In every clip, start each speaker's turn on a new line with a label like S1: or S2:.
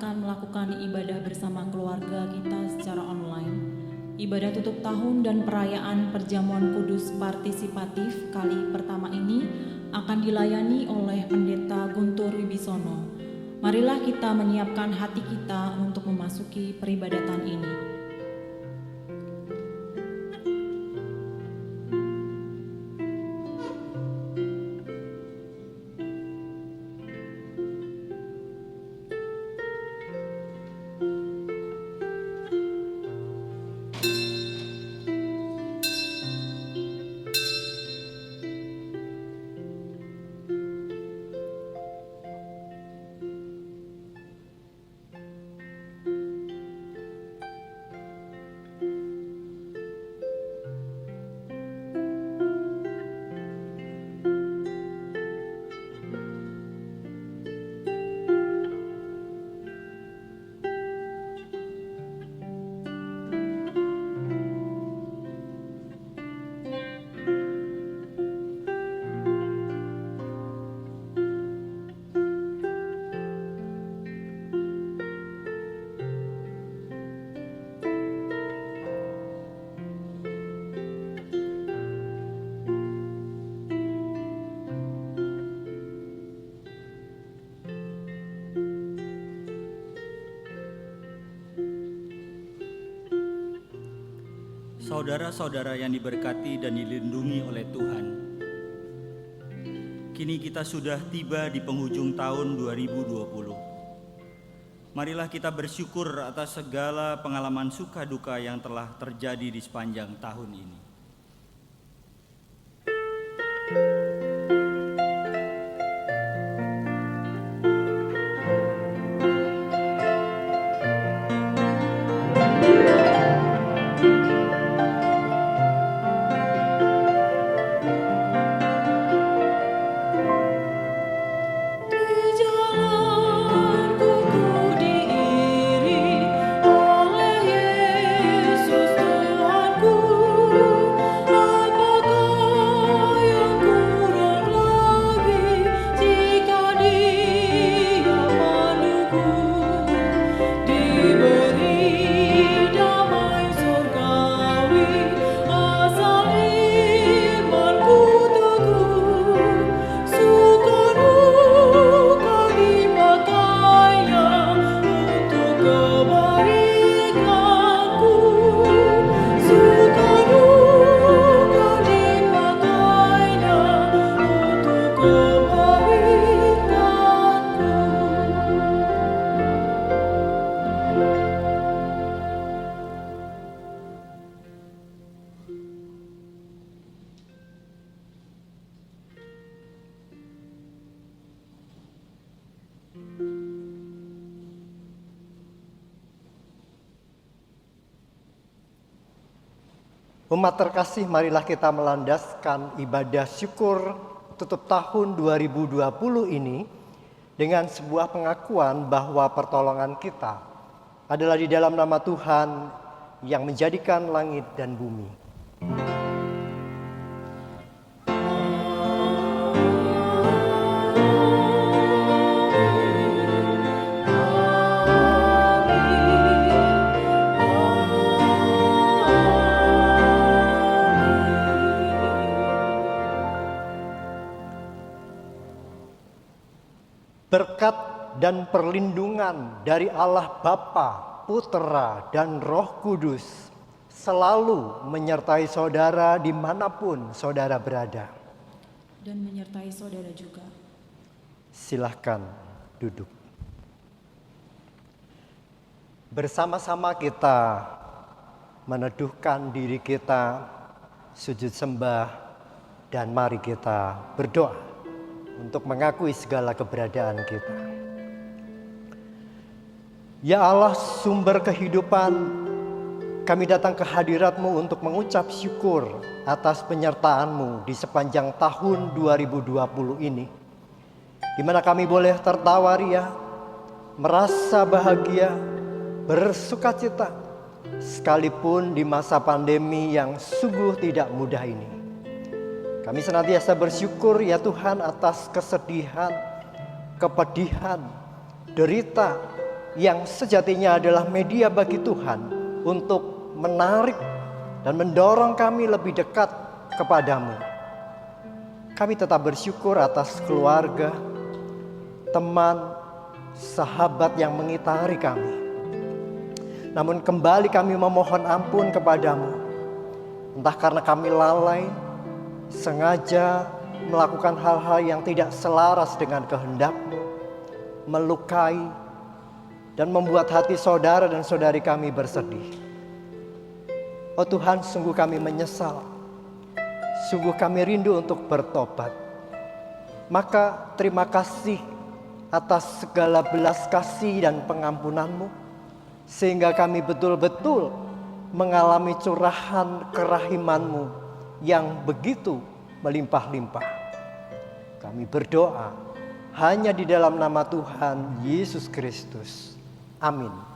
S1: akan melakukan ibadah bersama keluarga kita secara online. Ibadah tutup tahun dan perayaan perjamuan kudus partisipatif kali pertama ini akan dilayani oleh Pendeta Guntur Wibisono. Marilah kita menyiapkan hati kita untuk memasuki peribadatan ini.
S2: Saudara-saudara yang diberkati dan dilindungi oleh Tuhan, kini kita sudah tiba di penghujung tahun 2020. Marilah kita bersyukur atas segala pengalaman suka duka yang telah terjadi di sepanjang tahun ini.
S3: Umat terkasih, marilah kita melandaskan ibadah syukur tutup tahun 2020 ini dengan sebuah pengakuan bahwa pertolongan kita adalah di dalam nama Tuhan yang menjadikan langit dan bumi. Berkat dan perlindungan dari Allah Bapa, Putera, dan Roh Kudus selalu menyertai saudara dimanapun saudara berada.
S1: Dan menyertai saudara juga.
S3: Silahkan duduk. Bersama-sama kita meneduhkan diri kita, sujud sembah, dan mari kita berdoa untuk mengakui segala keberadaan kita. Ya Allah, sumber kehidupan, kami datang ke hadirat-Mu untuk mengucap syukur atas penyertaan-Mu di sepanjang tahun 2020 ini, di mana kami boleh tertawa ria, merasa bahagia, bersukacita, sekalipun di masa pandemi yang sungguh tidak mudah ini. Kami senantiasa bersyukur ya Tuhan atas kesedihan, kepedihan, derita, yang sejatinya adalah media bagi Tuhan untuk menarik dan mendorong kami lebih dekat kepadamu. Kami tetap bersyukur atas keluarga, teman, sahabat yang mengitari kami. Namun kembali kami memohon ampun kepadamu, entah karena kami lalai, sengaja melakukan hal-hal yang tidak selaras dengan kehendak-Mu, melukai dan membuat hati saudara dan saudari kami bersedih. Oh Tuhan, sungguh kami menyesal, sungguh kami rindu untuk bertobat. Maka terima kasih atas segala belas kasih dan pengampunan-Mu, sehingga kami betul-betul mengalami curahan kerahiman-Mu yang begitu melimpah-limpah. Kami berdoa hanya di dalam nama Tuhan Yesus Kristus. Amin.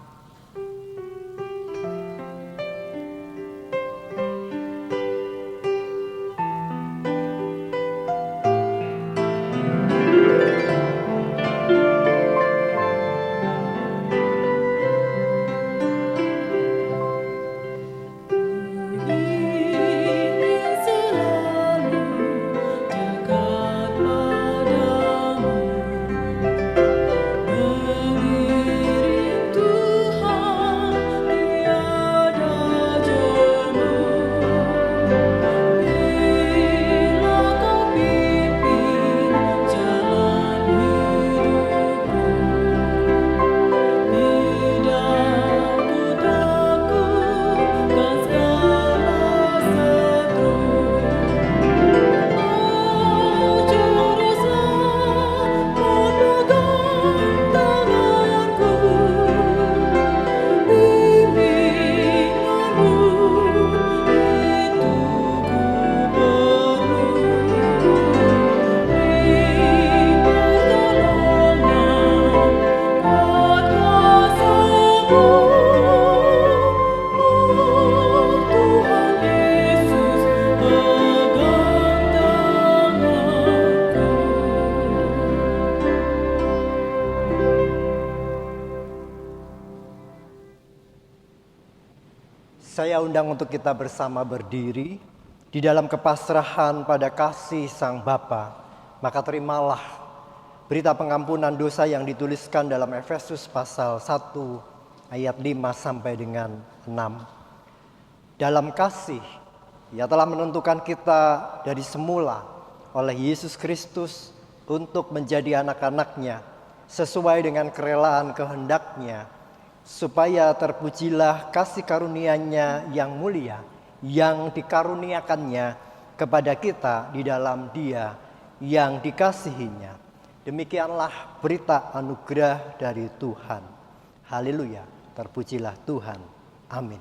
S3: Saya undang untuk kita bersama berdiri di dalam kepasrahan pada kasih Sang Bapa. Maka terimalah berita pengampunan dosa yang dituliskan dalam Efesus pasal 1 ayat 5 sampai dengan 6. Dalam kasih, Ia telah menentukan kita dari semula oleh Yesus Kristus untuk menjadi anak-anak-Nya sesuai dengan kerelaan kehendak-Nya, supaya terpujilah kasih karunia-Nya yang mulia yang dikaruniakannya kepada kita di dalam Dia yang dikasihi-Nya. Demikianlah berita anugerah dari Tuhan. Haleluya, terpujilah Tuhan. Amin.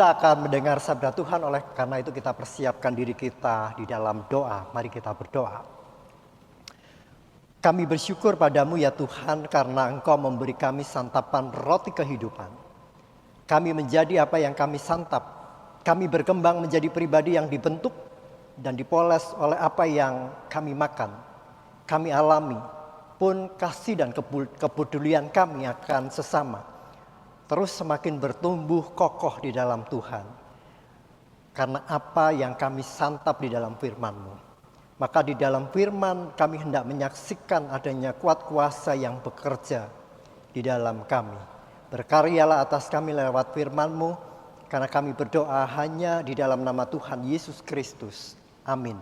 S3: Kita akan mendengar sabda Tuhan, oleh karena itu kita persiapkan diri kita di dalam doa. Mari kita berdoa. Kami bersyukur padamu ya Tuhan, karena Engkau memberi kami santapan roti kehidupan. Kami menjadi apa yang kami santap. Kami berkembang menjadi pribadi yang dibentuk dan dipoles oleh apa yang kami makan. Kami alami pun kasih dan kepedulian kami akan sesama terus semakin bertumbuh kokoh di dalam Tuhan. Karena apa yang kami santap di dalam firman-Mu. Maka di dalam firman kami hendak menyaksikan adanya kuat kuasa yang bekerja di dalam kami. Berkaryalah atas kami lewat firman-Mu, karena kami berdoa hanya di dalam nama Tuhan Yesus Kristus. Amin.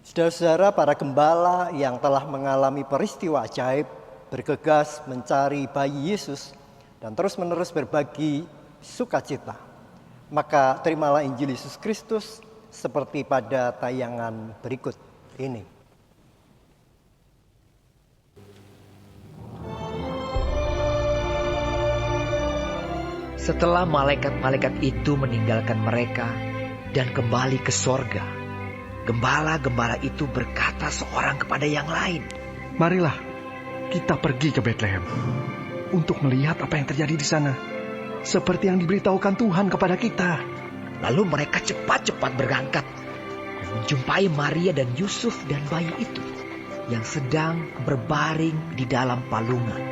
S3: Saudara-saudara, para gembala yang telah mengalami peristiwa ajaib bergegas mencari bayi Yesus dan terus-menerus berbagi sukacita. Maka terimalah Injil Yesus Kristus seperti pada tayangan berikut ini.
S4: Setelah malaikat-malaikat itu meninggalkan mereka dan kembali ke sorga, gembala-gembala itu berkata seorang kepada yang lain,
S5: "Marilah kita pergi ke Betlehem untuk melihat apa yang terjadi di sana, seperti yang diberitahukan Tuhan kepada kita."
S4: Lalu mereka cepat-cepat berangkat dan menjumpai Maria dan Yusuf dan bayi itu yang sedang berbaring di dalam palungan.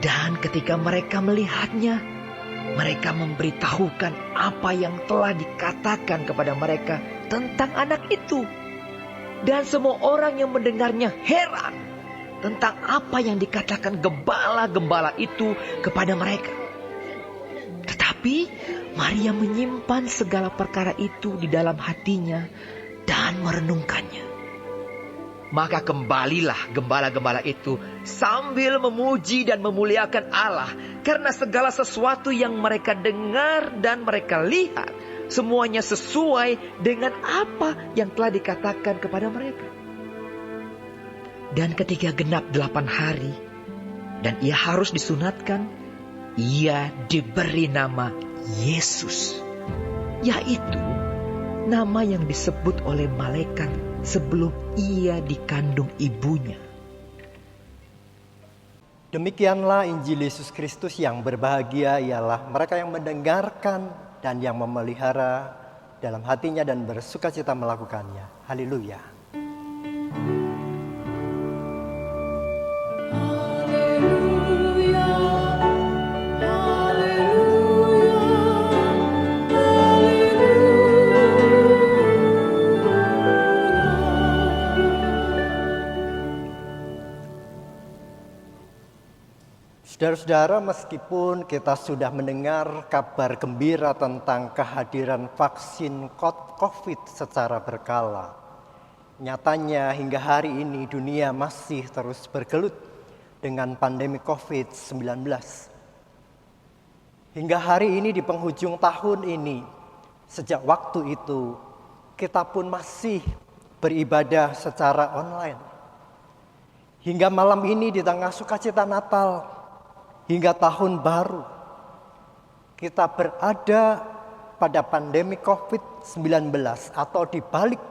S4: Dan ketika mereka melihatnya, mereka memberitahukan apa yang telah dikatakan kepada mereka tentang anak itu. Dan semua orang yang mendengarnya heran tentang apa yang dikatakan gembala-gembala itu kepada mereka. Tetapi Maria menyimpan segala perkara itu di dalam hatinya dan merenungkannya. Maka kembalilah gembala-gembala itu sambil memuji dan memuliakan Allah, karena segala sesuatu yang mereka dengar dan mereka lihat semuanya sesuai dengan apa yang telah dikatakan kepada mereka. Dan ketika genap 8 hari dan ia harus disunatkan, ia diberi nama Yesus, yaitu nama yang disebut oleh malaikat sebelum ia dikandung ibunya.
S3: Demikianlah Injil Yesus Kristus. Yang berbahagia ialah mereka yang mendengarkan dan yang memelihara dalam hatinya dan bersukacita melakukannya. Haleluya. Saudara-saudara, meskipun kita sudah mendengar kabar gembira tentang kehadiran vaksin COVID secara berkala, nyatanya hingga hari ini dunia masih terus bergelut dengan pandemi COVID-19. Hingga hari ini di penghujung tahun ini, sejak waktu itu kita pun masih beribadah secara online. Hingga malam ini di tengah sukacita Natal, hingga tahun baru, kita berada pada pandemi COVID-19 atau dibalik.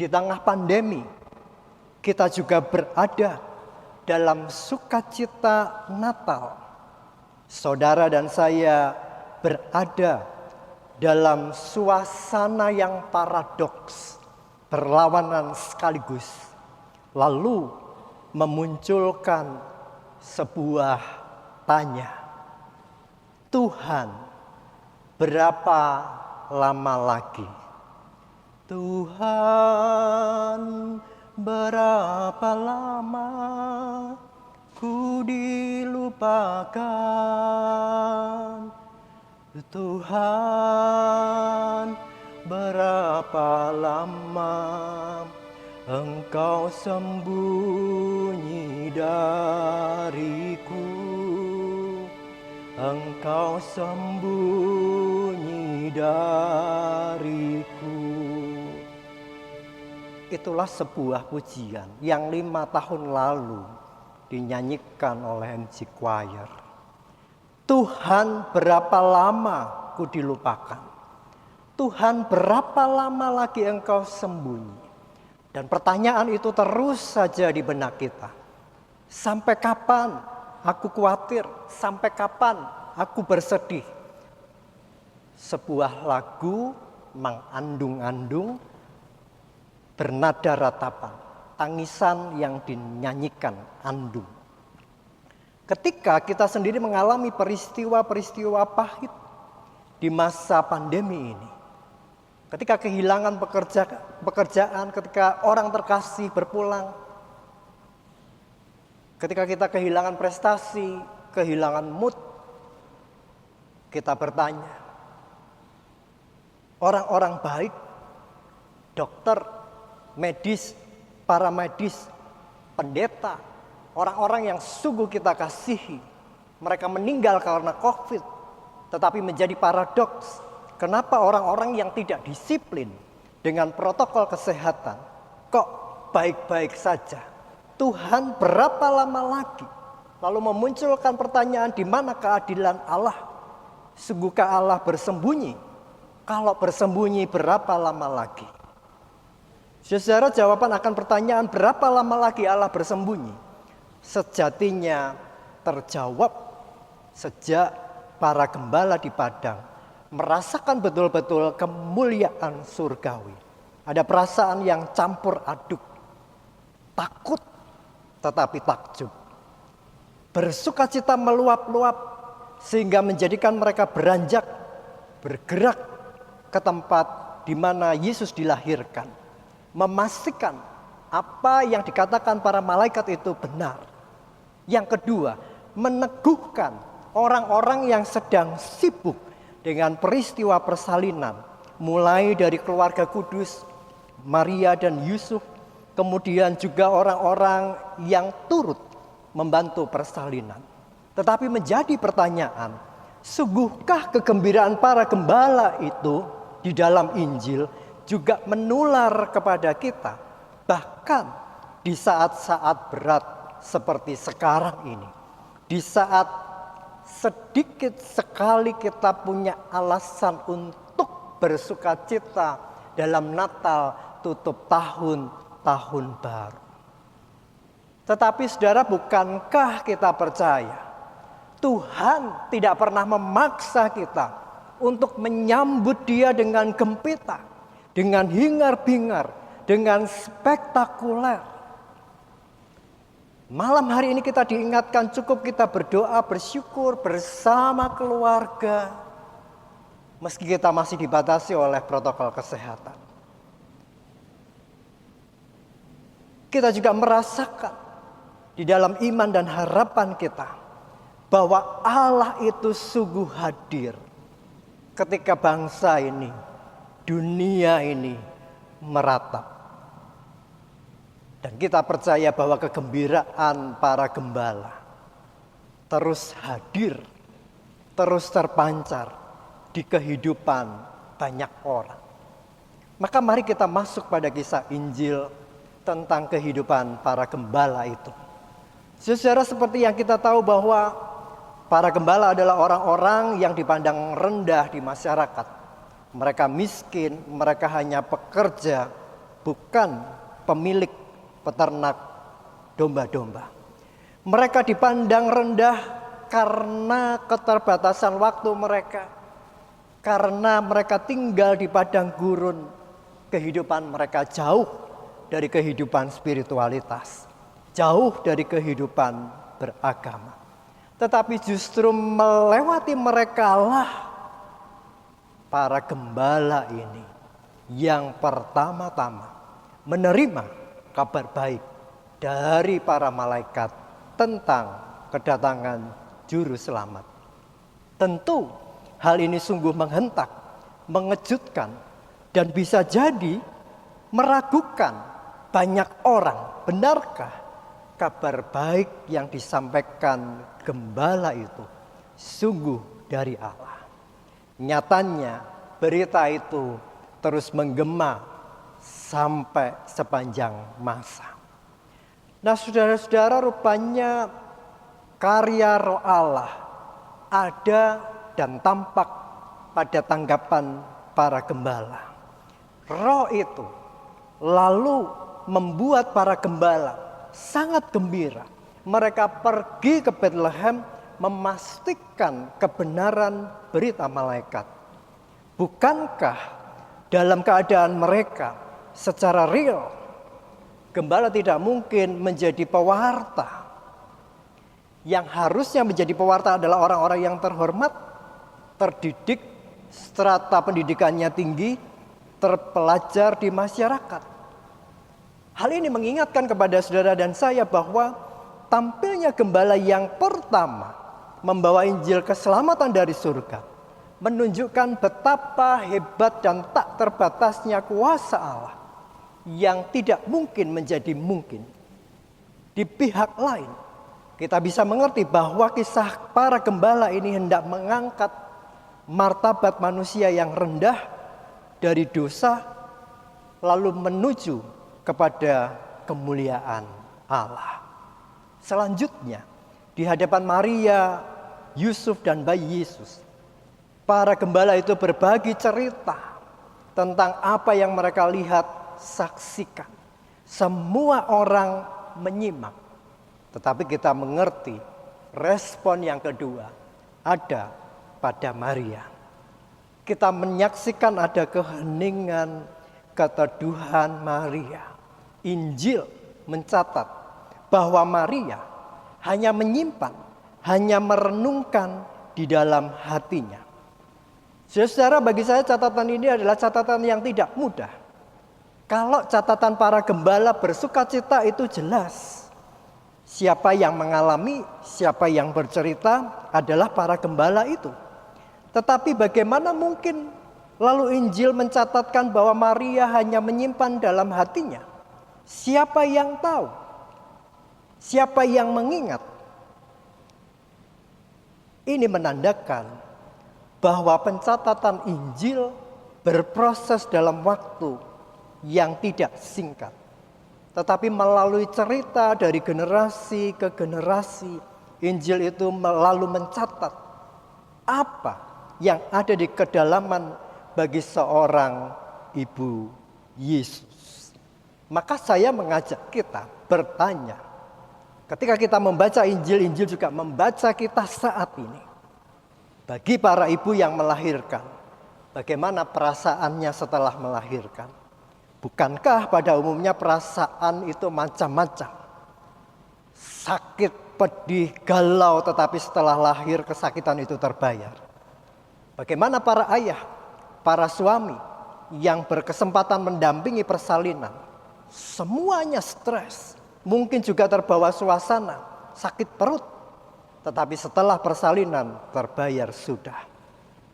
S3: Di tengah pandemi, kita juga berada dalam sukacita Natal. Saudara dan saya berada dalam suasana yang paradoks, berlawanan sekaligus, lalu memunculkan sebuah tanya, Tuhan, berapa lama lagi? Tuhan, berapa lama ku dilupakan? Tuhan, berapa lama Engkau sembunyi dariku? Engkau sembunyi dariku. Itulah sebuah pujian yang 5 tahun lalu dinyanyikan oleh MC Choir. Tuhan, berapa lama ku dilupakan? Tuhan, berapa lama lagi Engkau sembunyi? Dan pertanyaan itu terus saja di benak kita. Sampai kapan aku khawatir? Sampai kapan aku bersedih? Sebuah lagu mengandung-andung bernada ratapan, tangisan yang dinyanyikan andung. Ketika kita sendiri mengalami peristiwa-peristiwa pahit di masa pandemi ini, ketika kehilangan pekerjaan, ketika orang terkasih berpulang, ketika kita kehilangan prestasi, kehilangan mood, kita bertanya, orang-orang baik, dokter, medis, paramedis, pendeta, orang-orang yang sungguh kita kasihi, mereka meninggal karena COVID. Tetapi menjadi paradoks, kenapa orang-orang yang tidak disiplin dengan protokol kesehatan kok baik-baik saja? Tuhan, berapa lama lagi? Lalu memunculkan pertanyaan, di mana keadilan Allah? Sungguhkah Allah bersembunyi? Kalau bersembunyi, berapa lama lagi? Saudara, jawaban akan pertanyaan berapa lama lagi Allah bersembunyi sejatinya terjawab sejak para gembala di padang merasakan betul-betul kemuliaan surgawi. Ada perasaan yang campur aduk, takut tetapi takjub, bersukacita meluap-luap sehingga menjadikan mereka beranjak bergerak ke tempat di mana Yesus dilahirkan, memastikan apa yang dikatakan para malaikat itu benar. Yang kedua, meneguhkan orang-orang yang sedang sibuk dengan peristiwa persalinan, mulai dari keluarga kudus, Maria dan Yusuf, kemudian juga orang-orang yang turut membantu persalinan. Tetapi menjadi pertanyaan, sungguhkah kegembiraan para gembala itu di dalam Injil juga menular kepada kita, bahkan di saat-saat berat seperti sekarang ini, di saat sedikit sekali kita punya alasan untuk bersukacita dalam Natal tutup tahun baru. Tetapi saudara, bukankah kita percaya Tuhan tidak pernah memaksa kita untuk menyambut Dia dengan gempita, dengan hingar-bingar, dengan spektakuler? Malam hari ini kita diingatkan cukup kita berdoa, bersyukur bersama keluarga, meski kita masih dibatasi oleh protokol kesehatan. Kita juga merasakan di dalam iman dan harapan kita bahwa Allah itu sungguh hadir ketika bangsa ini, dunia ini meratap. Dan kita percaya bahwa kegembiraan para gembala terus hadir, terus terpancar di kehidupan banyak orang. Maka mari kita masuk pada kisah Injil tentang kehidupan para gembala itu. Saudara, seperti yang kita tahu bahwa para gembala adalah orang-orang yang dipandang rendah di masyarakat. Mereka miskin, mereka hanya pekerja, bukan pemilik peternak domba-domba. Mereka dipandang rendah karena keterbatasan waktu mereka, karena mereka tinggal di padang gurun. Kehidupan mereka jauh dari kehidupan spiritualitas, jauh dari kehidupan beragama. Tetapi justru melewati mereka lah para gembala ini yang pertama-tama menerima kabar baik dari para malaikat tentang kedatangan juru selamat. Tentu hal ini sungguh menghentak, mengejutkan, dan bisa jadi meragukan banyak orang. Benarkah kabar baik yang disampaikan gembala itu sungguh dari Allah? Nyatanya berita itu terus menggema sampai sepanjang masa. Nah, saudara-saudara, rupanya karya Roh Allah ada dan tampak pada tanggapan para gembala. Roh itu lalu membuat para gembala sangat gembira. Mereka pergi ke Bethlehem memastikan kebenaran berita malaikat. Bukankah dalam keadaan mereka secara real, gembala tidak mungkin menjadi pewarta? Yang harusnya menjadi pewarta adalah orang-orang yang terhormat, terdidik, strata pendidikannya tinggi, terpelajar di masyarakat. Hal ini mengingatkan kepada saudara dan saya bahwa tampilnya gembala yang pertama membawa Injil keselamatan dari surga menunjukkan betapa hebat dan tak terbatasnya kuasa Allah yang tidak mungkin menjadi mungkin. Di pihak lain, kita bisa mengerti bahwa kisah para gembala ini hendak mengangkat martabat manusia yang rendah dari dosa lalu menuju kepada kemuliaan Allah. Selanjutnya, di hadapan Maria, Yusuf dan bayi Yesus, para gembala itu berbagi cerita tentang apa yang mereka lihat, saksikan. Semua orang menyimak, tetapi kita mengerti respon yang kedua ada pada Maria. Kita menyaksikan ada keheningan, keteduhan Maria. Injil mencatat bahwa Maria hanya menyimpan, hanya merenungkan di dalam hatinya. Saudara, bagi saya catatan ini adalah catatan yang tidak mudah. Kalau catatan para gembala bersukacita itu jelas. Siapa yang mengalami, siapa yang bercerita adalah para gembala itu. Tetapi bagaimana mungkin lalu Injil mencatatkan bahwa Maria hanya menyimpan dalam hatinya? Siapa yang tahu? Siapa yang mengingat? Ini menandakan bahwa pencatatan Injil berproses dalam waktu yang tidak singkat. Tetapi melalui cerita dari generasi ke generasi, Injil itu lalu mencatat apa yang ada di kedalaman bagi seorang ibu Yesus. Maka saya mengajak kita bertanya, ketika kita membaca Injil, Injil juga membaca kita saat ini. Bagi para ibu yang melahirkan, bagaimana perasaannya setelah melahirkan? Bukankah pada umumnya perasaan itu macam-macam? Sakit, pedih, galau, tetapi setelah lahir kesakitan itu terbayar. Bagaimana para ayah, para suami yang berkesempatan mendampingi persalinan? Semuanya stres, mungkin juga terbawa suasana, sakit perut. Tetapi setelah persalinan terbayar sudah.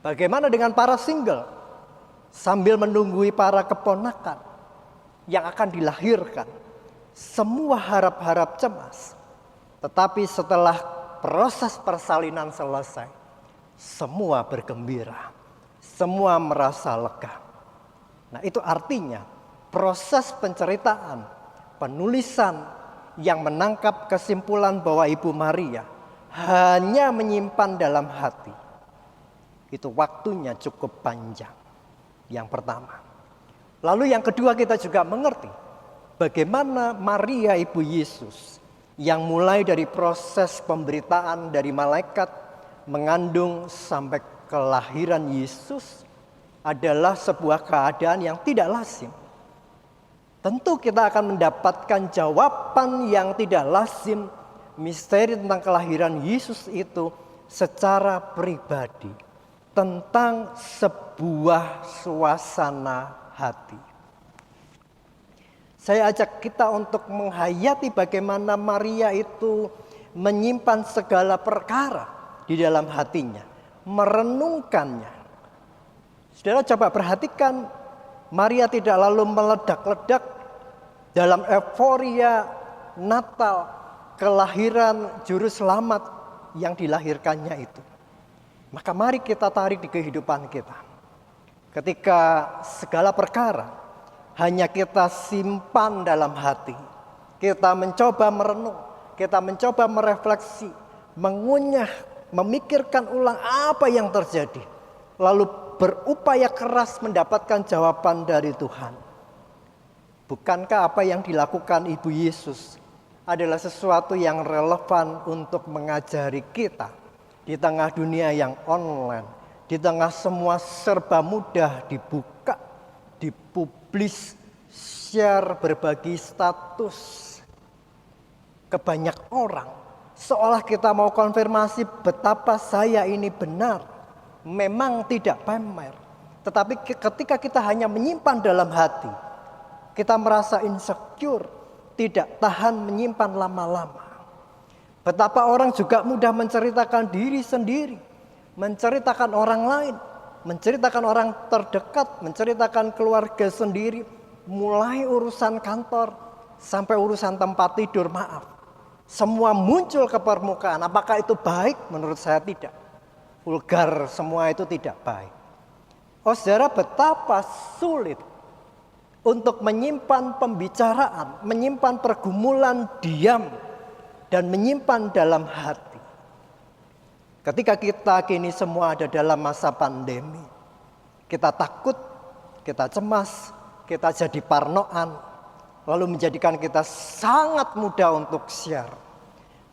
S3: Bagaimana dengan para single? Sambil menunggui para keponakan yang akan dilahirkan. Semua harap-harap cemas. Tetapi setelah proses persalinan selesai, semua bergembira. Semua merasa lega. Nah, itu artinya proses penceritaan, penulisan yang menangkap kesimpulan bahwa Ibu Maria hanya menyimpan dalam hati. Itu waktunya cukup panjang. Yang pertama. Lalu yang kedua, kita juga mengerti bagaimana Maria ibu Yesus yang mulai dari proses pemberitaan dari malaikat mengandung sampai kelahiran Yesus adalah sebuah keadaan yang tidak lazim. Tentu kita akan mendapatkan jawaban yang tidak lazim, misteri tentang kelahiran Yesus itu secara pribadi, tentang sebuah suasana hati. Saya ajak kita untuk menghayati bagaimana Maria itu menyimpan segala perkara di dalam hatinya, merenungkannya. Saudara, coba perhatikan, Maria tidak lalu meledak-ledak dalam euforia Natal, kelahiran juru selamat yang dilahirkannya itu. Maka mari kita tarik di kehidupan kita. Ketika segala perkara hanya kita simpan dalam hati, kita mencoba merenung, kita mencoba merefleksi, mengunyah memikirkan ulang apa yang terjadi, lalu berupaya keras mendapatkan jawaban dari Tuhan. Bukankah apa yang dilakukan Ibu Yesus adalah sesuatu yang relevan untuk mengajari kita di tengah dunia yang online, di tengah semua serba mudah dibuka, dipublis, share, berbagi status ke banyak orang. Seolah kita mau konfirmasi betapa saya ini benar. Memang tidak pamer. Tetapi ketika kita hanya menyimpan dalam hati, kita merasa insecure, tidak tahan menyimpan lama-lama. Betapa orang juga mudah menceritakan diri sendiri, menceritakan orang lain, menceritakan orang terdekat, menceritakan keluarga sendiri, mulai urusan kantor sampai urusan tempat tidur, maaf. Semua muncul ke permukaan. Apakah itu baik? Menurut saya tidak. Vulgar semua itu tidak baik. Oh saudara, betapa sulit untuk menyimpan pembicaraan, menyimpan pergumulan diam, dan menyimpan dalam hati. Ketika kita kini semua ada dalam masa pandemi, kita takut, kita cemas, kita jadi parnoan, lalu menjadikan kita sangat mudah untuk share.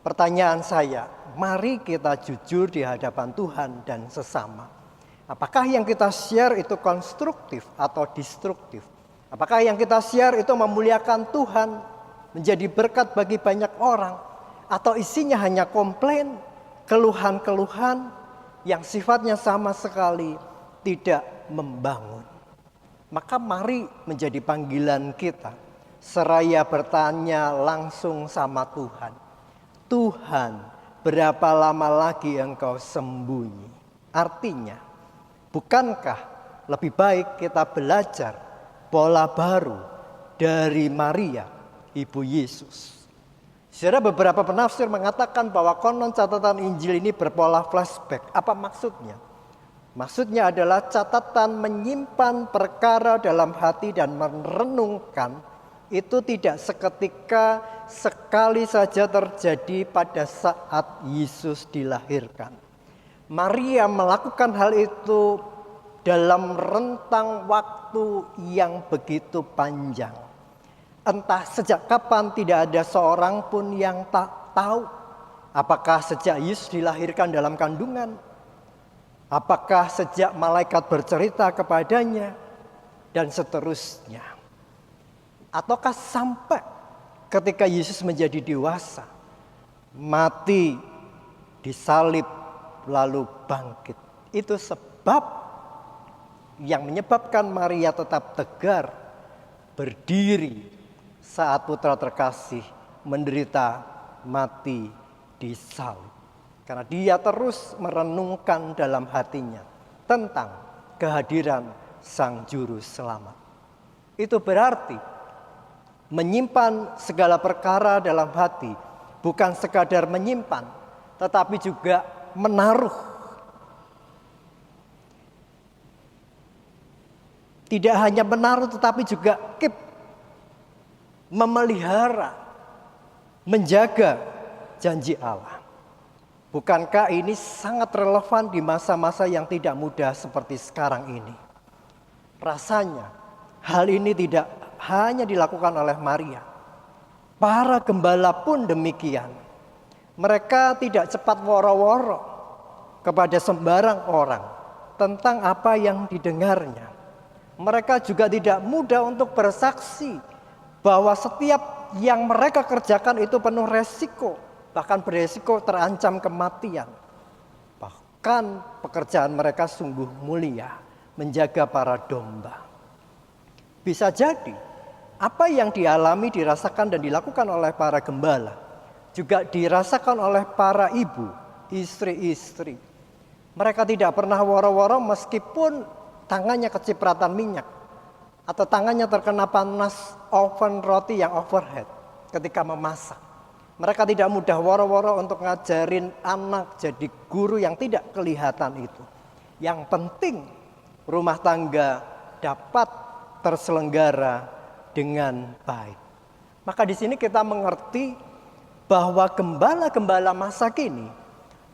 S3: Pertanyaan saya, mari kita jujur di hadapan Tuhan dan sesama. Apakah yang kita share itu konstruktif atau destruktif? Apakah yang kita share itu memuliakan Tuhan, menjadi berkat bagi banyak orang, atau isinya hanya komplain, keluhan-keluhan yang sifatnya sama sekali tidak membangun? Maka mari menjadi panggilan kita, seraya bertanya langsung sama Tuhan. Tuhan, berapa lama lagi Engkau sembunyi? Artinya, bukankah lebih baik kita belajar pola baru dari Maria, Ibu Yesus? Saudara, beberapa penafsir mengatakan bahwa konon catatan Injil ini berpola flashback. Apa maksudnya? Maksudnya adalah catatan menyimpan perkara dalam hati dan merenungkan. Itu tidak seketika, sekali saja terjadi pada saat Yesus dilahirkan. Maria melakukan hal itu dalam rentang waktu yang begitu panjang. Entah sejak kapan, tidak ada seorang pun yang tak tahu. Apakah sejak Yesus dilahirkan dalam kandungan? Apakah sejak malaikat bercerita kepadanya? Dan seterusnya. Ataukah sampai ketika Yesus menjadi dewasa, mati, disalib, lalu bangkit. Itu sebab yang menyebabkan Maria tetap tegar, berdiri saat putra terkasih menderita, mati, disalib. Karena dia terus merenungkan dalam hatinya tentang kehadiran Sang Juru Selamat. Itu berarti menyimpan segala perkara dalam hati bukan sekadar menyimpan, tetapi juga menaruh. Tidak hanya menaruh tetapi juga keep, memelihara, menjaga janji Allah. Bukankah ini sangat relevan di masa-masa yang tidak mudah seperti sekarang ini? Rasanya hal ini tidak hanya dilakukan oleh Maria. Para gembala pun demikian. Mereka tidak cepat woro-woro kepada sembarang orang tentang apa yang didengarnya. Mereka juga tidak mudah untuk bersaksi bahwa setiap yang mereka kerjakan itu penuh resiko. Bahkan beresiko terancam kematian. Bahkan pekerjaan mereka sungguh mulia, menjaga para domba. Bisa jadi apa yang dialami, dirasakan dan dilakukan oleh para gembala juga dirasakan oleh para ibu, istri-istri. Mereka tidak pernah woro-woro meskipun tangannya kecipratan minyak atau tangannya terkena panas oven roti yang overhead ketika memasak. Mereka tidak mudah woro-woro untuk ngajarin anak jadi guru yang tidak kelihatan itu. Yang penting rumah tangga dapat terselenggara dengan baik. Maka di sini kita mengerti bahwa gembala-gembala masa kini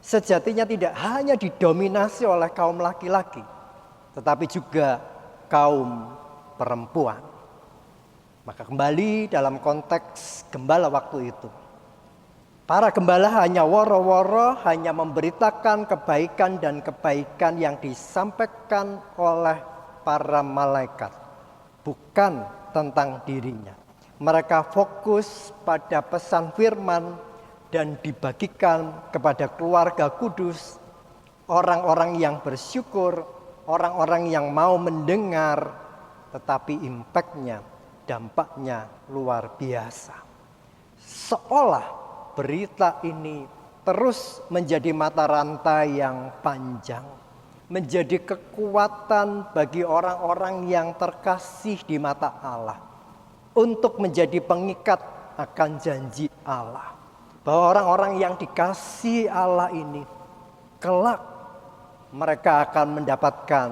S3: sejatinya tidak hanya didominasi oleh kaum laki-laki, tetapi juga kaum perempuan. Maka kembali dalam konteks gembala waktu itu, para gembala hanya woro-woro, hanya memberitakan kebaikan dan kebaikan yang disampaikan oleh para malaikat, bukan tentang dirinya. Mereka fokus pada pesan firman dan dibagikan kepada keluarga kudus, orang-orang yang bersyukur, orang-orang yang mau mendengar, tetapi impaknya, dampaknya luar biasa. Seolah berita ini terus menjadi mata rantai yang panjang, menjadi kekuatan bagi orang-orang yang terkasih di mata Allah, untuk menjadi pengikat akan janji Allah. Bahwa orang-orang yang dikasihi Allah ini, kelak mereka akan mendapatkan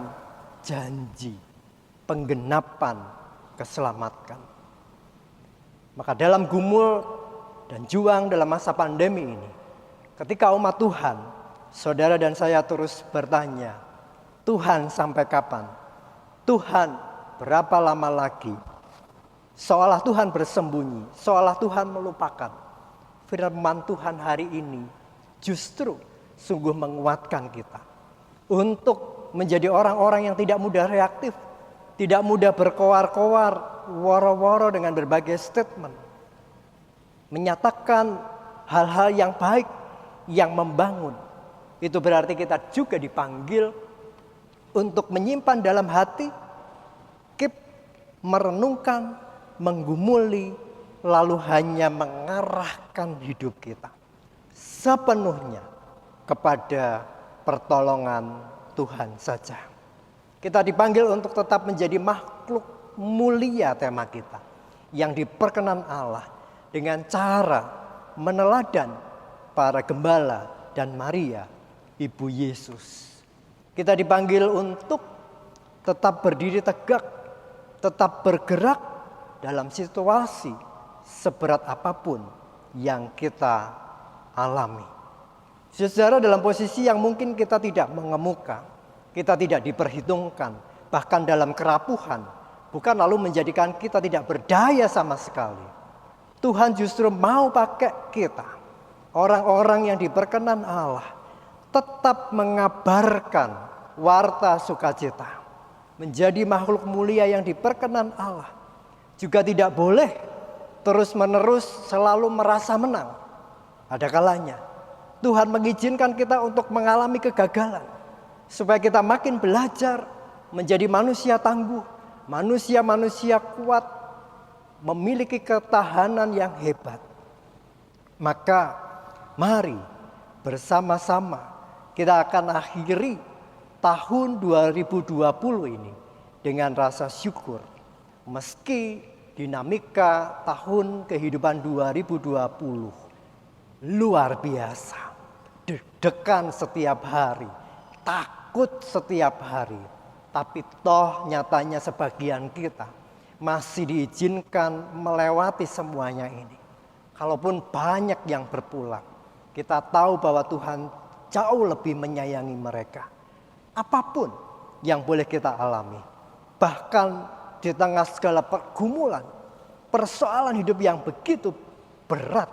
S3: janji penggenapan keselamatan. Maka dalam gumul dan juang dalam masa pandemi ini, ketika umat Tuhan, saudara dan saya terus bertanya, Tuhan sampai kapan? Tuhan berapa lama lagi? Seolah Tuhan bersembunyi, seolah Tuhan melupakan. Firman Tuhan hari ini justru sungguh menguatkan kita untuk menjadi orang-orang yang tidak mudah reaktif, tidak mudah berkoar-koar, woro-woro dengan berbagai statement. Menyatakan hal-hal yang baik, yang membangun. Itu berarti kita juga dipanggil untuk menyimpan dalam hati, merenungkan, menggumuli, lalu hanya mengarahkan hidup kita sepenuhnya kepada pertolongan Tuhan saja. Kita dipanggil untuk tetap menjadi makhluk mulia, tema kita, yang diperkenan Allah dengan cara meneladan para gembala dan Maria, Ibu Yesus. Kita dipanggil untuk tetap berdiri tegak, tetap bergerak dalam situasi seberat apapun yang kita alami. Saudara, dalam posisi yang mungkin kita tidak mengemuka, kita tidak diperhitungkan, bahkan dalam kerapuhan, bukan lalu menjadikan kita tidak berdaya sama sekali. Tuhan justru mau pakai kita, orang-orang yang diperkenan Allah, tetap mengabarkan warta sukacita, menjadi makhluk mulia yang diperkenan Allah. Juga tidak boleh terus-menerus selalu merasa menang. Ada kalanya Tuhan mengizinkan kita untuk mengalami kegagalan, supaya kita makin belajar menjadi manusia tangguh, manusia-manusia kuat, memiliki ketahanan yang hebat. Maka mari bersama-sama kita akan akhiri tahun 2020 ini dengan rasa syukur. Meski dinamika tahun kehidupan 2020 luar biasa, deg-degan setiap hari, takut setiap hari, tapi toh nyatanya sebagian kita masih diizinkan melewati semuanya ini. Kalaupun banyak yang berpulang, kita tahu bahwa Tuhan jauh lebih menyayangi mereka. Apapun yang boleh kita alami, bahkan di tengah segala pergumulan, persoalan hidup yang begitu berat,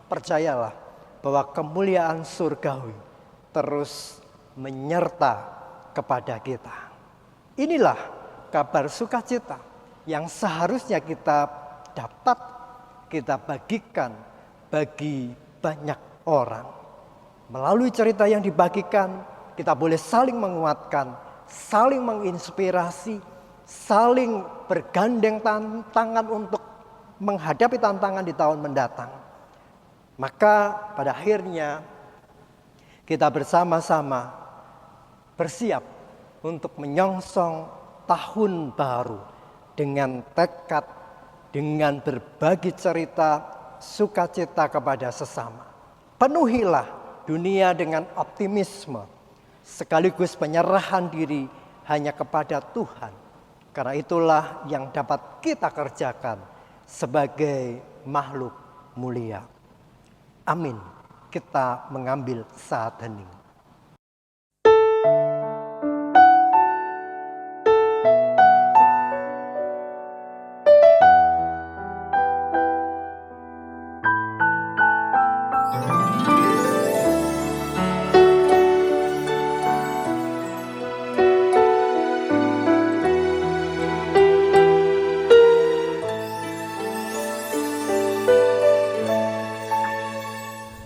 S3: percayalah bahwa kemuliaan surgawi terus menyerta kepada kita. Inilah kabar sukacita yang seharusnya kita dapat kita bagikan bagi banyak orang. Melalui cerita yang dibagikan, kita boleh saling menguatkan, saling menginspirasi, saling bergandeng tangan untuk menghadapi tantangan di tahun mendatang. Maka pada akhirnya kita bersama-sama bersiap untuk menyongsong tahun baru dengan tekad, dengan berbagi cerita sukacita kepada sesama. Penuhilah dunia dengan optimisme, sekaligus penyerahan diri hanya kepada Tuhan. Karena itulah yang dapat kita kerjakan sebagai makhluk mulia. Amin. kita mengambil saat hening.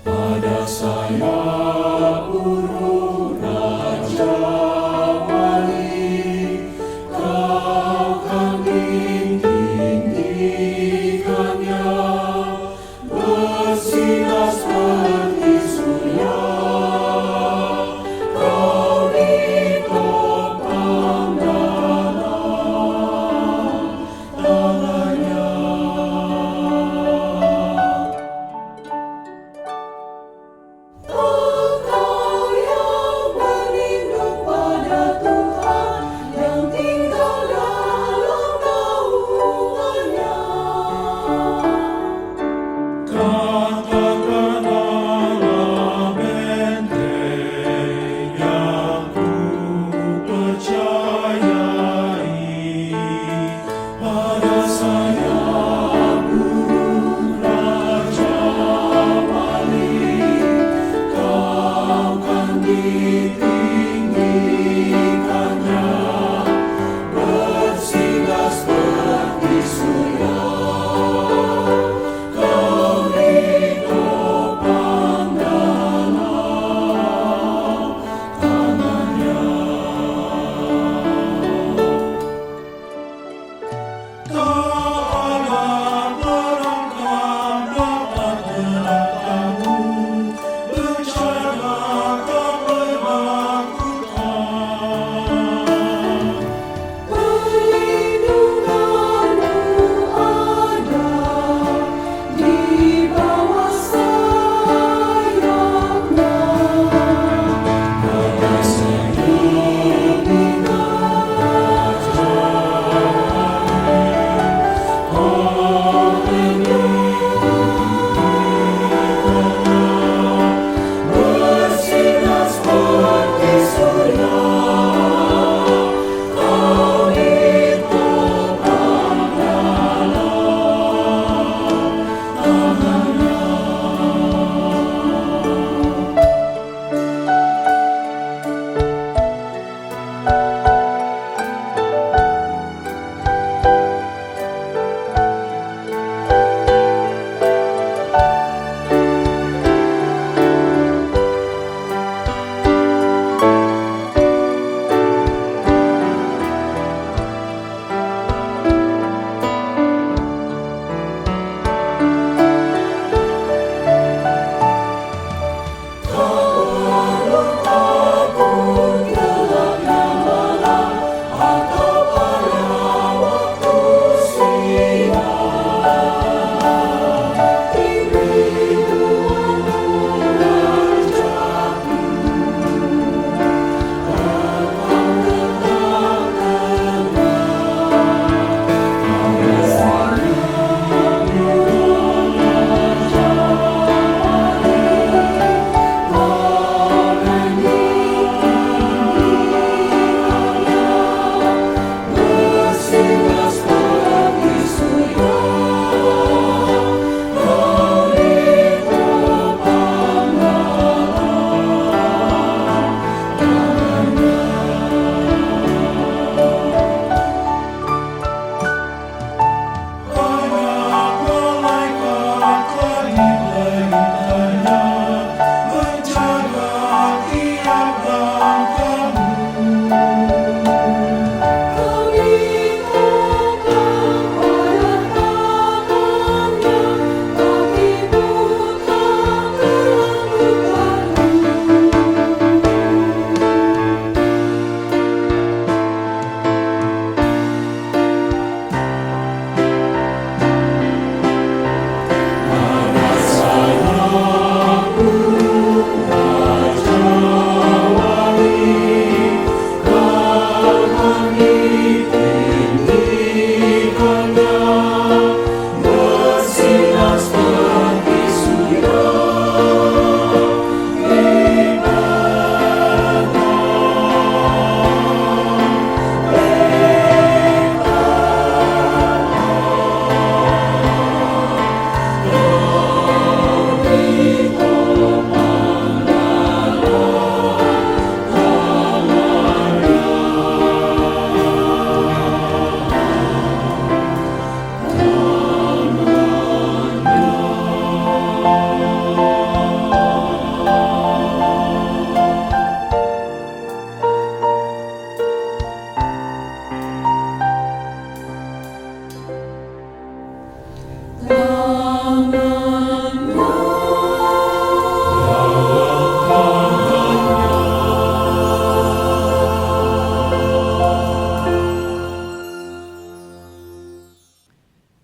S6: Pada saya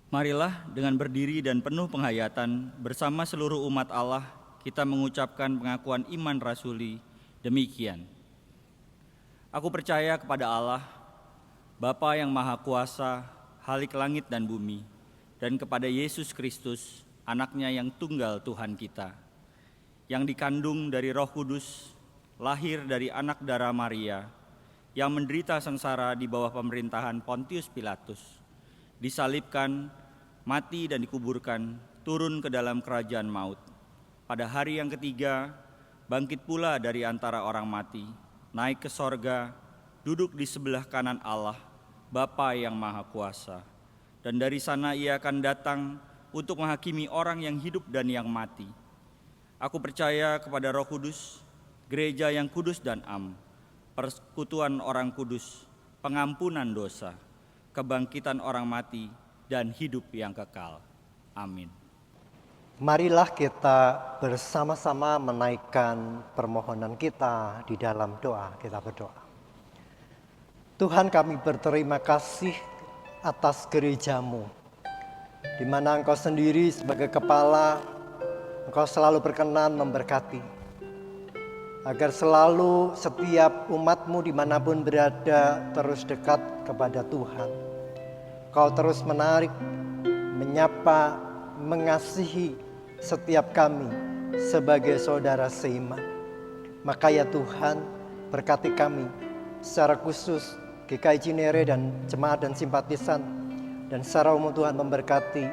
S2: Marilah dengan berdiri dan penuh penghayatan bersama seluruh umat Allah kita mengucapkan pengakuan iman rasuli demikian. Aku percaya kepada Allah, Bapa yang Maha Kuasa, Halik langit dan bumi, dan kepada Yesus Kristus, Anaknya yang tunggal Tuhan kita, yang dikandung dari Roh Kudus, lahir dari anak darah Maria, yang menderita sengsara di bawah pemerintahan Pontius Pilatus, disalibkan, mati dan dikuburkan, turun ke dalam kerajaan maut. Pada hari yang ketiga, bangkit pula dari antara orang mati, naik ke sorga, duduk di sebelah kanan Allah, Bapa yang Maha Kuasa. Dan dari sana ia akan datang untuk menghakimi orang yang hidup dan yang mati. Aku percaya kepada Roh Kudus, gereja yang kudus dan am, persekutuan orang kudus, pengampunan dosa, kebangkitan orang mati, dan hidup yang kekal. Amin.
S3: Marilah kita bersama-sama menaikkan permohonan kita di dalam doa. Kita berdoa. Tuhan, kami berterima kasih atas gereja-Mu, di mana Engkau sendiri sebagai kepala, Engkau selalu berkenan memberkati, agar selalu setiap umat-Mu dimanapun berada terus dekat kepada Tuhan. Kau terus menarik, menyapa, mengasihi setiap kami sebagai saudara seiman. Maka ya Tuhan, berkati kami secara khusus GKI Cinere dan jemaat dan simpatisan, dan secara umum Tuhan memberkati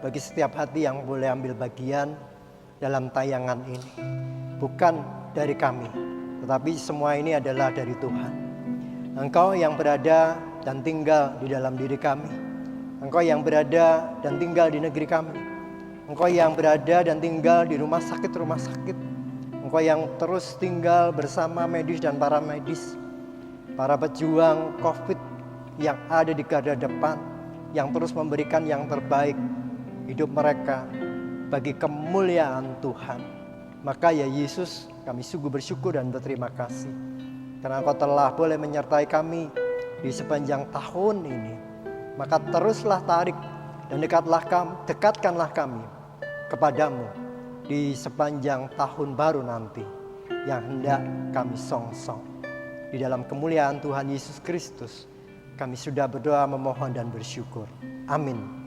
S3: bagi setiap hati yang boleh ambil bagian dalam tayangan ini. Bukan dari kami, tetapi semua ini adalah dari Tuhan. Engkau yang berada dan tinggal di dalam diri kami. Engkau yang berada dan tinggal di negeri kami. Engkau yang berada dan tinggal di rumah sakit. Engkau yang terus tinggal bersama medis dan para medis, para pejuang COVID yang ada di garda depan, yang terus memberikan yang terbaik hidup mereka bagi kemuliaan Tuhan. Maka ya Yesus, kami sungguh bersyukur dan berterima kasih karena Engkau telah boleh menyertai kami di sepanjang tahun ini. Maka teruslah tarik dan dekatkanlah kami kepadamu di sepanjang tahun baru nanti yang hendak kami songsong. Di dalam kemuliaan Tuhan Yesus Kristus, kami sudah berdoa, memohon dan bersyukur. Amin.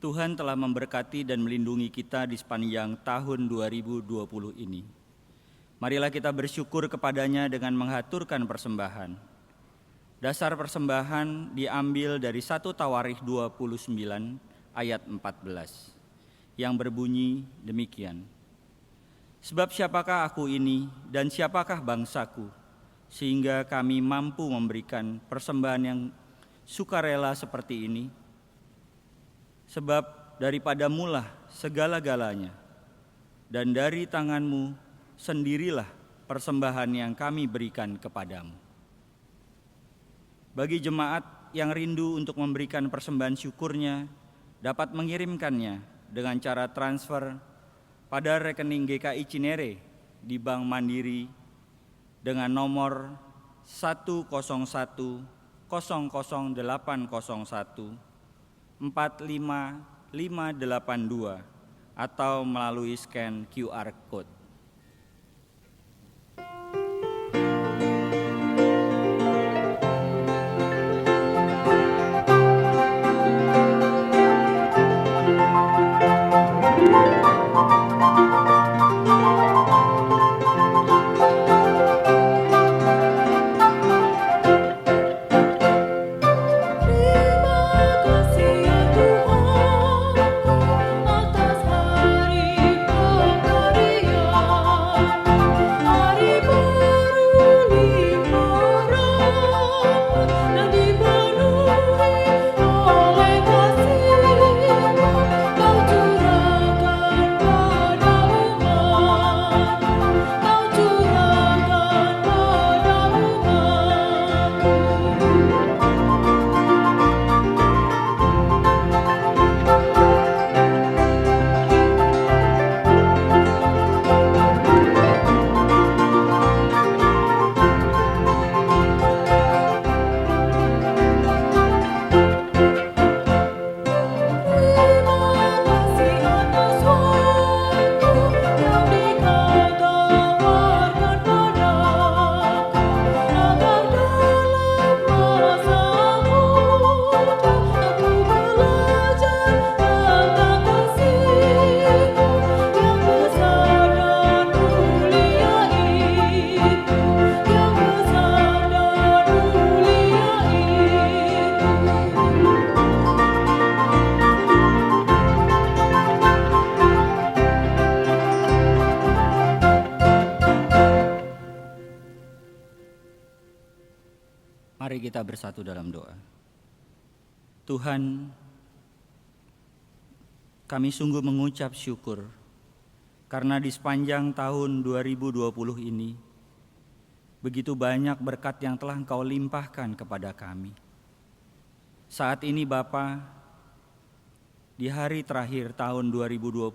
S2: Tuhan telah memberkati dan melindungi kita di sepanjang tahun 2020 ini. Marilah kita bersyukur kepadanya dengan menghaturkan persembahan. Dasar persembahan diambil dari 1 Tawarikh 29 ayat 14 yang berbunyi demikian. Sebab siapakah aku ini dan siapakah bangsaku, sehingga kami mampu memberikan persembahan yang sukarela seperti ini? Sebab daripadamulah segala-galanya, dan dari tanganmu sendirilah persembahan yang kami berikan kepadamu. Bagi jemaat yang rindu untuk memberikan persembahan syukurnya, dapat mengirimkannya dengan cara transfer pada rekening GKI Cinere di Bank Mandiri dengan nomor 101000801 45582 atau melalui scan QR Code.
S1: Atas hari pemberian
S2: Mari kita bersatu dalam doa. Tuhan, kami sungguh mengucap syukur karena di sepanjang tahun 2020 ini begitu banyak berkat yang telah Engkau limpahkan kepada kami. Saat ini Bapa, di hari terakhir tahun 2020,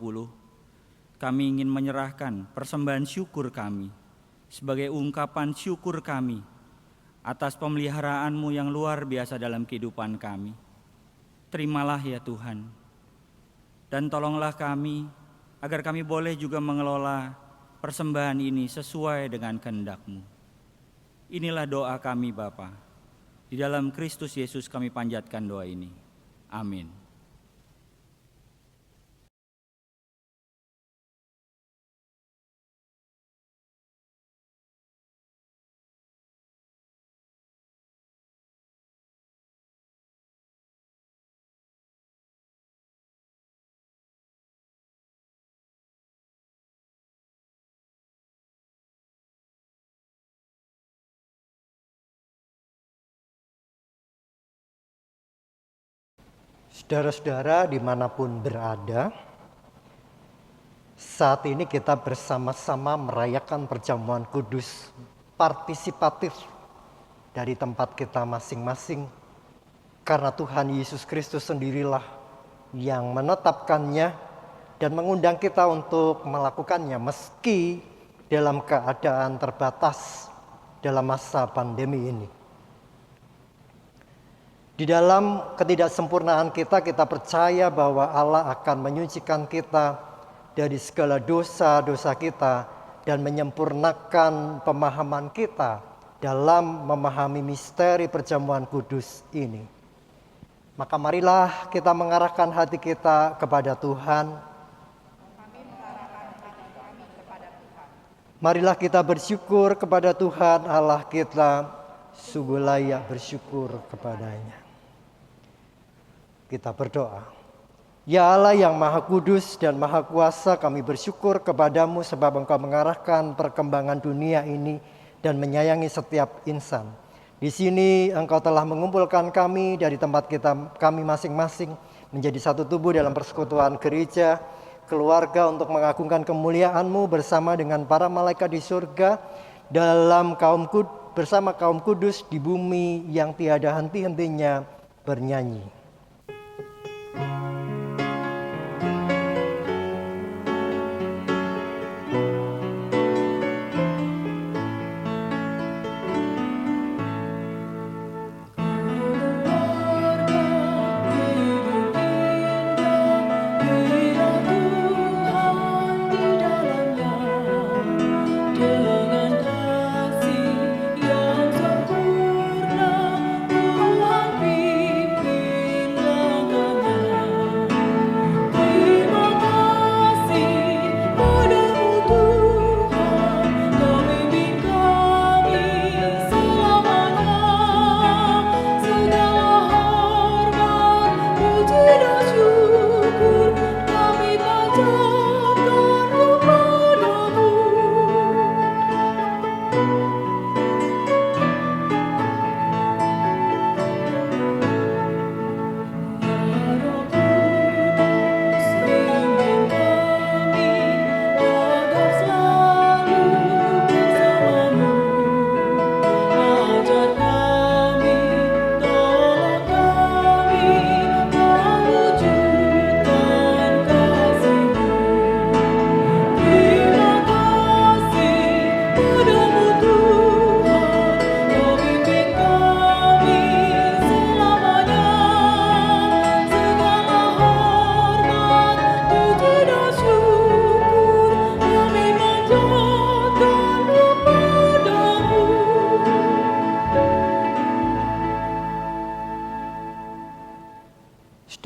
S2: kami ingin menyerahkan persembahan syukur kami sebagai ungkapan syukur kami atas pemeliharaan-Mu yang luar biasa dalam kehidupan kami. Terimalah ya Tuhan, dan tolonglah kami agar kami boleh juga mengelola persembahan ini sesuai dengan kehendak-Mu. Inilah doa kami Bapa. Di dalam Kristus Yesus kami panjatkan doa ini. Amin.
S3: Saudara-saudara dimanapun berada, saat ini kita bersama-sama merayakan perjamuan kudus partisipatif dari tempat kita masing-masing. Karena Tuhan Yesus Kristus sendirilah yang menetapkannya dan mengundang kita untuk melakukannya meski dalam keadaan terbatas dalam masa pandemi ini. Di dalam ketidaksempurnaan kita percaya bahwa Allah akan menyucikan kita dari segala dosa-dosa kita dan menyempurnakan pemahaman kita dalam memahami misteri perjamuan kudus ini. Maka marilah kita mengarahkan hati kita kepada Tuhan. Marilah kita bersyukur kepada Tuhan Allah kita, sungguh layak bersyukur kepadanya. Kita berdoa. Ya Allah yang Maha Kudus dan Maha Kuasa, kami bersyukur kepadamu sebab Engkau mengarahkan perkembangan dunia ini dan menyayangi setiap insan. Di sini Engkau telah mengumpulkan kami dari tempat kami masing-masing menjadi satu tubuh dalam persekutuan gereja, keluarga untuk mengagungkan kemuliaan-Mu bersama dengan para malaikat di surga bersama kaum kudus di bumi yang tiada henti-hentinya bernyanyi.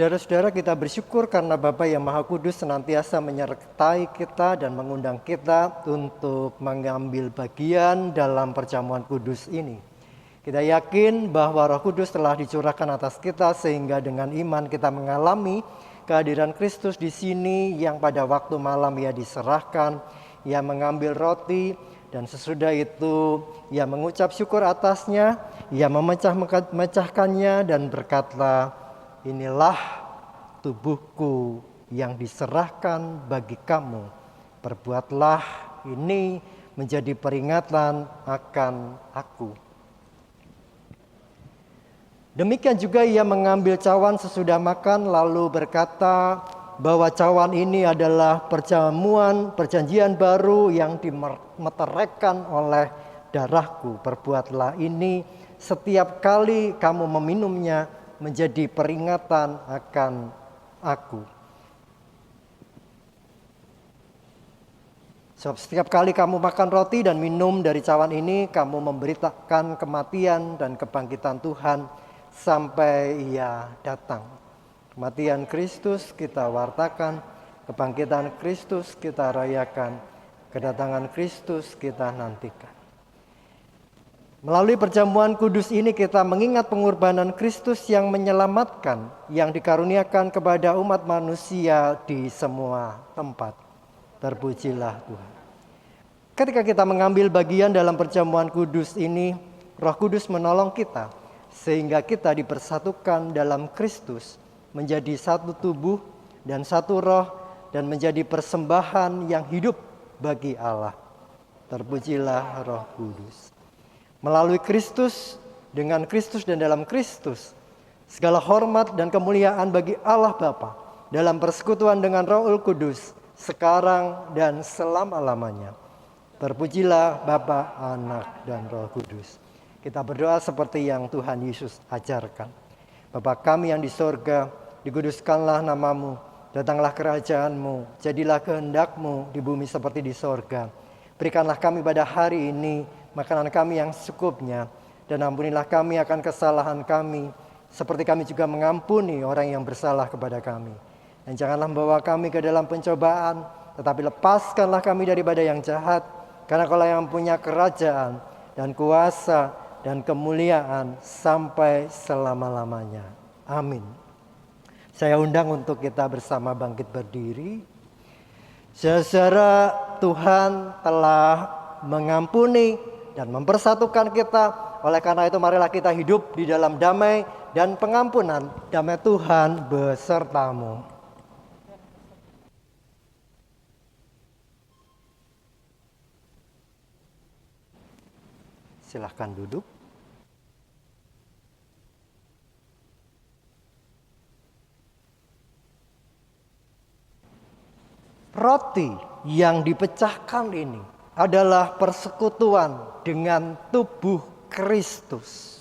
S3: Saudara-saudara, kita bersyukur karena Bapa yang Maha Kudus senantiasa menyertai kita dan mengundang kita untuk mengambil bagian dalam perjamuan kudus ini. Kita yakin bahwa Roh Kudus telah dicurahkan atas kita sehingga dengan iman kita mengalami kehadiran Kristus di sini yang pada waktu malam Ia diserahkan, Ia mengambil roti Dan sesudah itu ia mengucap syukur atasnya, ia memecahkannya dan berkata, inilah tubuhku yang diserahkan bagi kamu. Perbuatlah ini menjadi peringatan akan aku. Demikian juga ia mengambil cawan sesudah makan lalu berkata bahwa cawan ini adalah perjanjian baru yang dimeteraikan oleh darahku. Perbuatlah ini setiap kali kamu meminumnya menjadi peringatan akan aku. Sebab setiap kali kamu makan roti dan minum dari cawan ini, kamu memberitakan kematian dan kebangkitan Tuhan sampai ia datang. Kematian Kristus kita wartakan, kebangkitan Kristus kita rayakan, kedatangan Kristus kita nantikan. Melalui perjamuan kudus ini kita mengingat pengorbanan Kristus yang menyelamatkan, yang dikaruniakan kepada umat manusia di semua tempat. Terpujilah Tuhan. Ketika kita mengambil bagian dalam perjamuan kudus ini, Roh Kudus menolong kita sehingga kita dipersatukan dalam Kristus menjadi satu tubuh dan satu roh dan menjadi persembahan yang hidup bagi Allah. Terpujilah Roh Kudus. Melalui Kristus, dengan Kristus dan dalam Kristus, segala hormat dan kemuliaan bagi Allah Bapa dalam persekutuan dengan Roh Kudus sekarang dan selama-lamanya. Terpujilah Bapa, Anak, dan Roh Kudus. Kita berdoa seperti yang Tuhan Yesus ajarkan. Bapa kami yang di sorga, dikuduskanlah namamu, datanglah kerajaanmu, jadilah kehendak-Mu di bumi seperti di sorga. Berikanlah kami pada hari ini makanan kami yang secukupnya, dan ampunilah kami akan kesalahan kami, seperti kami juga mengampuni orang yang bersalah kepada kami. Dan janganlah membawa kami ke dalam pencobaan, tetapi lepaskanlah kami daripada yang jahat, karena Kaulah yang punya kerajaan dan kuasa dan kemuliaan sampai selama-lamanya. Amin. Saya undang untuk kita bersama bangkit berdiri. Saudara, Tuhan telah mengampuni dan mempersatukan kita. Oleh karena itu marilah kita hidup di dalam damai dan pengampunan. Damai Tuhan besertamu. Silahkan duduk. Roti yang dipecahkan ini adalah persekutuan dengan tubuh Kristus.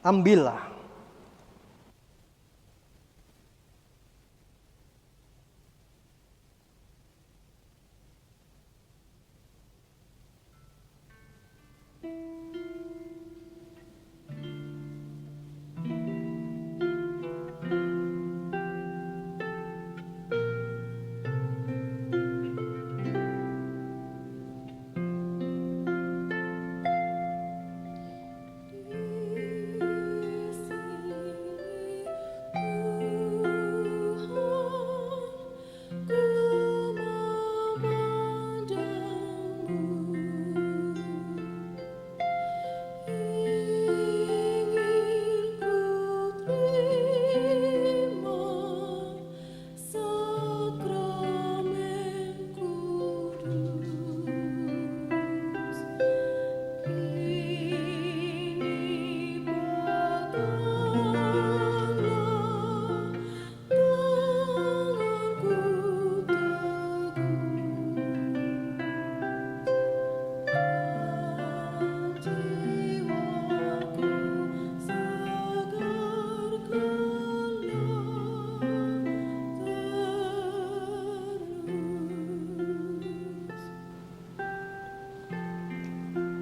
S3: Ambillah.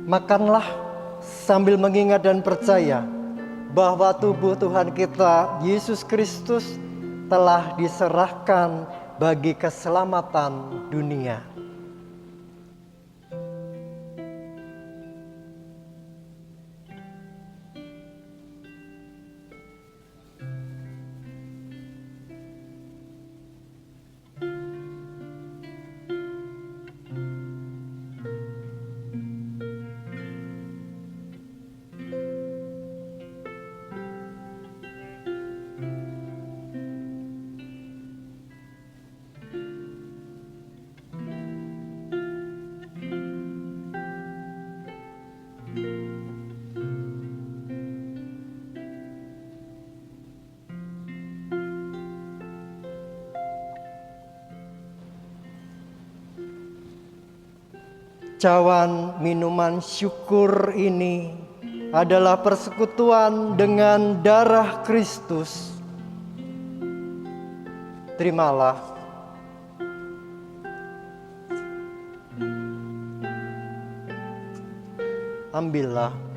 S3: Makanlah sambil mengingat dan percaya bahwa tubuh Tuhan kita, Yesus Kristus, telah diserahkan bagi keselamatan dunia. Cawan minuman syukur ini adalah persekutuan dengan darah Kristus. Terimalah. Ambillah.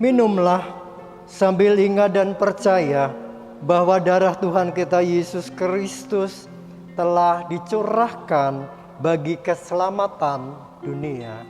S3: Minumlah sambil ingat dan percaya bahwa darah Tuhan kita Yesus Kristus telah dicurahkan bagi keselamatan dunia.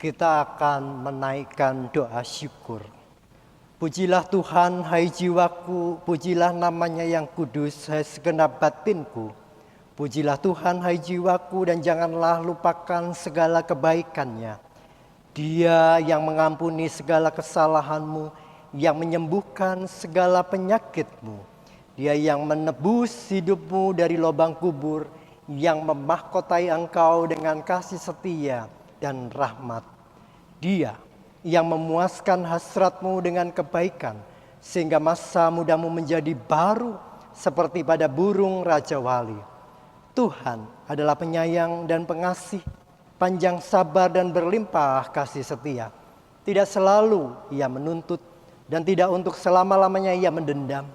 S3: Kita akan menaikkan doa syukur. Pujilah Tuhan, hai jiwaku, pujilah namanya yang kudus, hai segenap batinku. Pujilah Tuhan, hai jiwaku, dan janganlah lupakan segala kebaikannya. Dia yang mengampuni segala kesalahanmu, yang menyembuhkan segala penyakitmu. Dia yang menebus hidupmu dari lubang kubur, yang memahkotai engkau dengan kasih setia dan rahmat. Dia yang memuaskan hasratmu dengan kebaikan, sehingga masa mudamu menjadi baru seperti pada burung Raja Wali. Tuhan adalah penyayang dan pengasih, panjang sabar dan berlimpah kasih setia. Tidak selalu ia menuntut, dan tidak untuk selama-lamanya ia mendendam.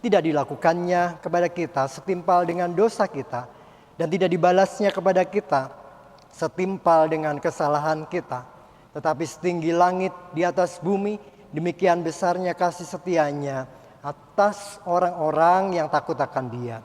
S3: Tidak dilakukannya kepada kita setimpal dengan dosa kita, dan tidak dibalasnya kepada kita setimpal dengan kesalahan kita. Tetapi setinggi langit di atas bumi, demikian besarnya kasih setianya atas orang-orang yang takut akan Dia.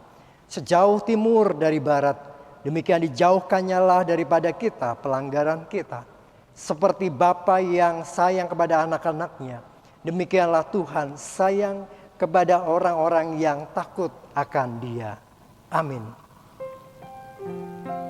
S3: Sejauh timur dari barat, demikian dijauhkannya lah daripada kita pelanggaran kita. Seperti Bapa yang sayang kepada anak-anaknya, demikianlah Tuhan sayang kepada orang-orang yang takut akan Dia. Amin.
S1: Lagi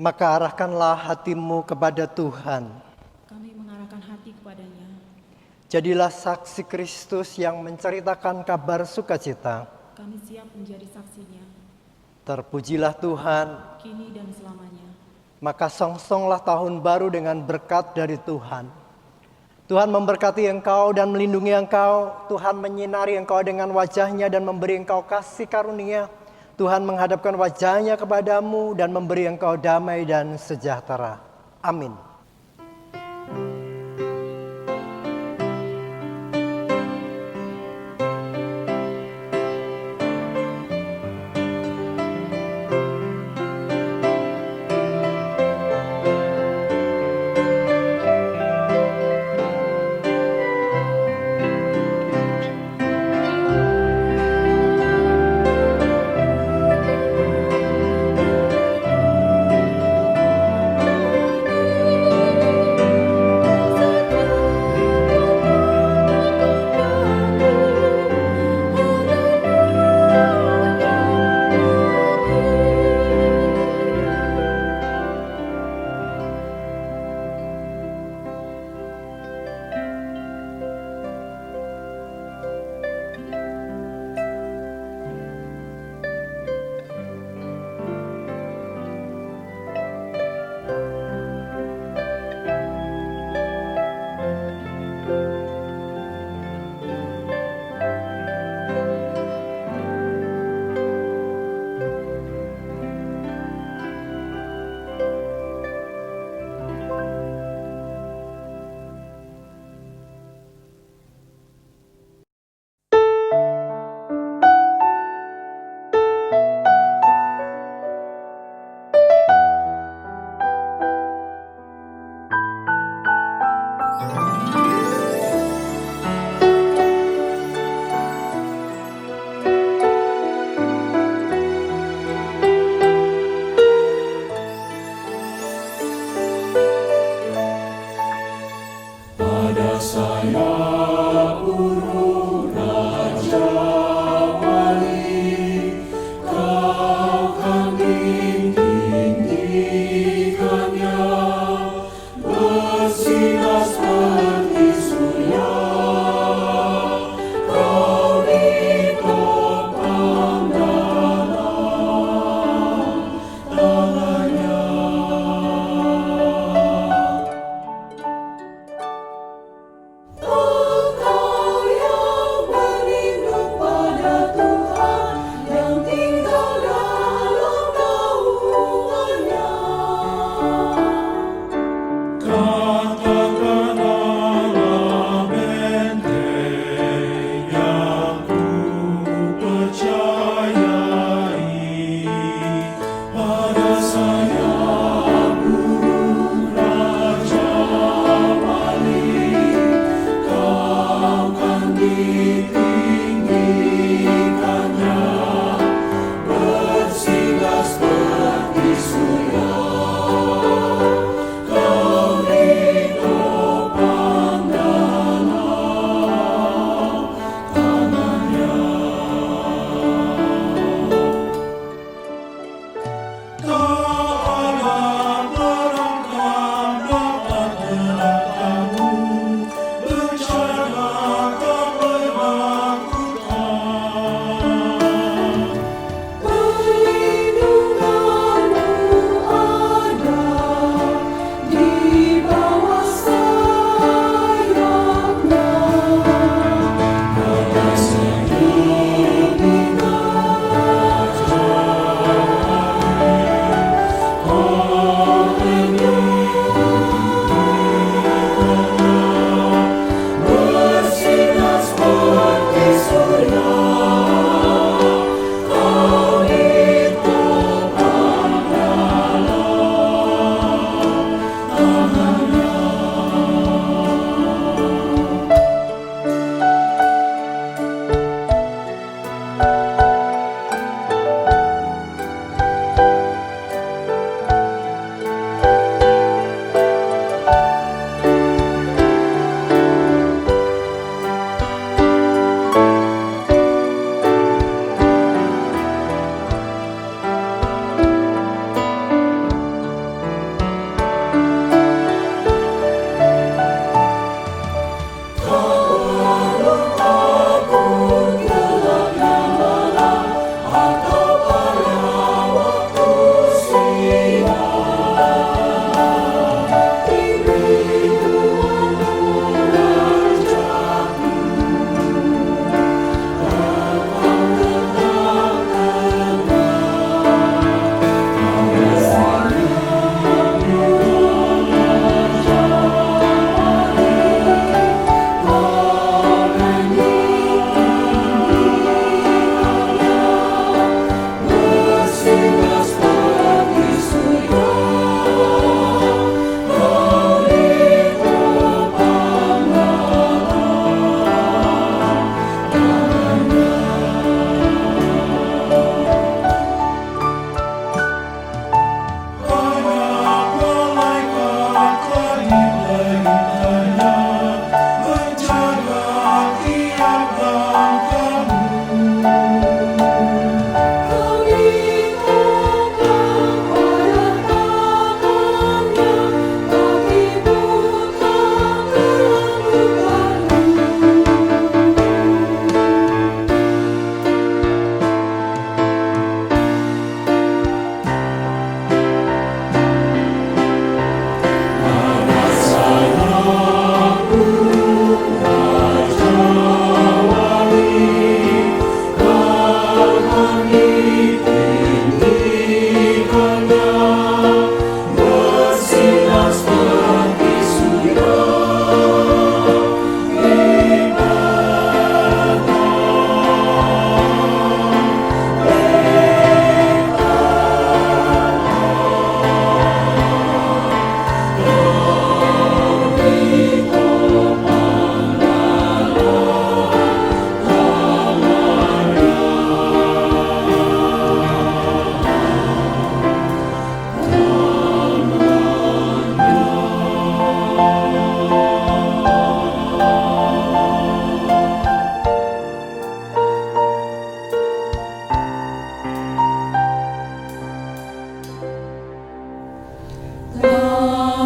S3: maka arahkanlah hatimu kepada Tuhan.
S1: Kami mengarahkan hati kepadanya.
S3: Jadilah saksi Kristus yang menceritakan kabar sukacita.
S1: Kami siap menjadi saksinya,
S3: Terpujilah Tuhan,
S1: kini dan selamanya.
S3: maka songsonglah tahun baru dengan berkat dari Tuhan. Tuhan memberkati engkau dan melindungi engkau. Tuhan menyinari engkau dengan wajah-Nya dan memberi engkau kasih karunia. Tuhan menghadapkan wajah-Nya kepadamu dan memberi engkau damai dan sejahtera. Amin.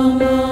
S1: bersama